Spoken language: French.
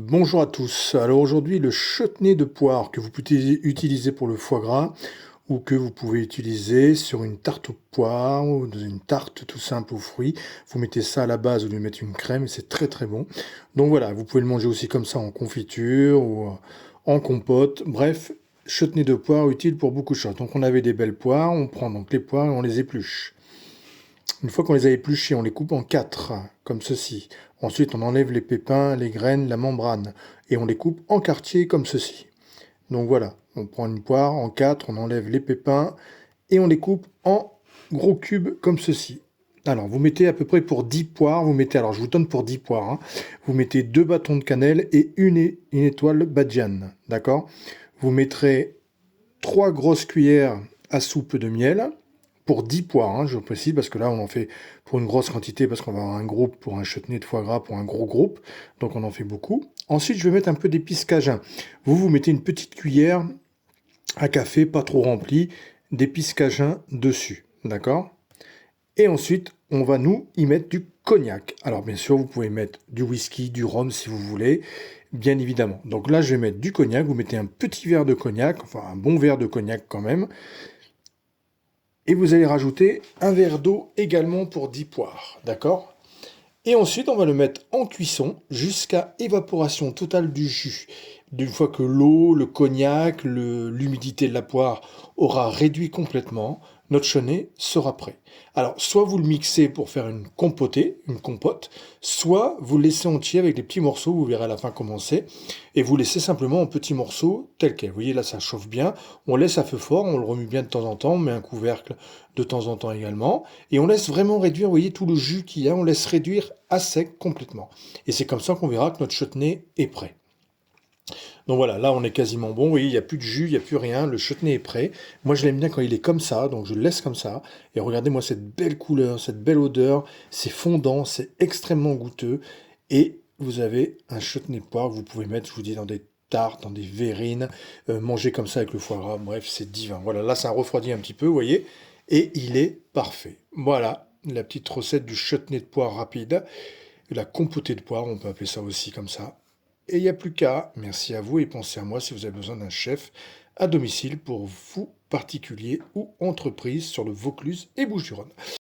Bonjour à tous. Alors aujourd'hui, le chutney de poire que vous pouvez utiliser pour le foie gras ou que vous pouvez utiliser sur une tarte aux poires ou dans une tarte tout simple aux fruits. Vous mettez ça à la base, vous lui mettez une crème et c'est très très bon. Donc voilà, vous pouvez le manger aussi comme ça en confiture ou en compote. Bref, chutney de poire utile pour beaucoup de choses. Donc on avait des belles poires, on prend donc les poires et on les épluche. Une fois qu'on les a épluchés, on les coupe en quatre, comme ceci. Ensuite, on enlève les pépins, les graines, la membrane, et on les coupe en quartiers comme ceci. Donc voilà, on prend une poire en quatre, on enlève les pépins, et on les coupe en gros cubes comme ceci. Alors, vous mettez à peu près pour 10 poires, vous mettez, alors je vous donne pour 10 poires, hein, vous mettez 2 bâtons de cannelle et une étoile badiane, d'accord? Vous mettrez 3 grosses cuillères à soupe de miel, pour 10 poires, hein, je précise, parce que là, on en fait pour une grosse quantité, parce qu'on va avoir un groupe pour un chutney de foie gras, pour un gros groupe, donc on en fait beaucoup. Ensuite, je vais mettre un peu d'épices cajun. Vous mettez une petite cuillère à café, pas trop remplie, d'épices cajun dessus, d'accord? Et ensuite, on va nous y mettre du cognac. Alors bien sûr, vous pouvez mettre du whisky, du rhum si vous voulez, bien évidemment. Donc là, je vais mettre du cognac, vous mettez un petit verre de cognac, enfin un bon verre de cognac quand même, et vous allez rajouter un verre d'eau également pour 10 poires, d'accord? Et ensuite, on va le mettre en cuisson jusqu'à évaporation totale du jus. D'une fois que l'eau, le cognac, l'humidité de la poire aura réduit complètement, notre chutney sera prêt. Alors, soit vous le mixez pour faire une compotée, une compote, soit vous le laissez entier avec des petits morceaux, vous verrez à la fin comment c'est, et vous laissez simplement en petits morceaux tel quel. Vous voyez, là, ça chauffe bien. On laisse à feu fort, on le remue bien de temps en temps, on met un couvercle de temps en temps également, et on laisse vraiment réduire, vous voyez, tout le jus qu'il y a, on laisse réduire à sec complètement. Et c'est comme ça qu'on verra que notre chutney est prêt. Donc voilà, là on est quasiment bon, vous voyez, il n'y a plus de jus, il n'y a plus rien, le chutney est prêt. Moi je l'aime bien quand il est comme ça, donc je le laisse comme ça. Et regardez-moi cette belle couleur, cette belle odeur, c'est fondant, c'est extrêmement goûteux. Et vous avez un chutney de poire que vous pouvez mettre, je vous dis, dans des tartes, dans des verrines, manger comme ça avec le foie gras, bref, c'est divin. Voilà, là ça refroidit un petit peu, vous voyez, et il est parfait. Voilà, la petite recette du chutney de poire rapide, la compotée de poire, on peut appeler ça aussi comme ça. Et il n'y a plus qu'à. Merci à vous et pensez à moi si vous avez besoin d'un chef à domicile pour vous, particulier ou entreprise sur le Vaucluse et Bouches-du-Rhône.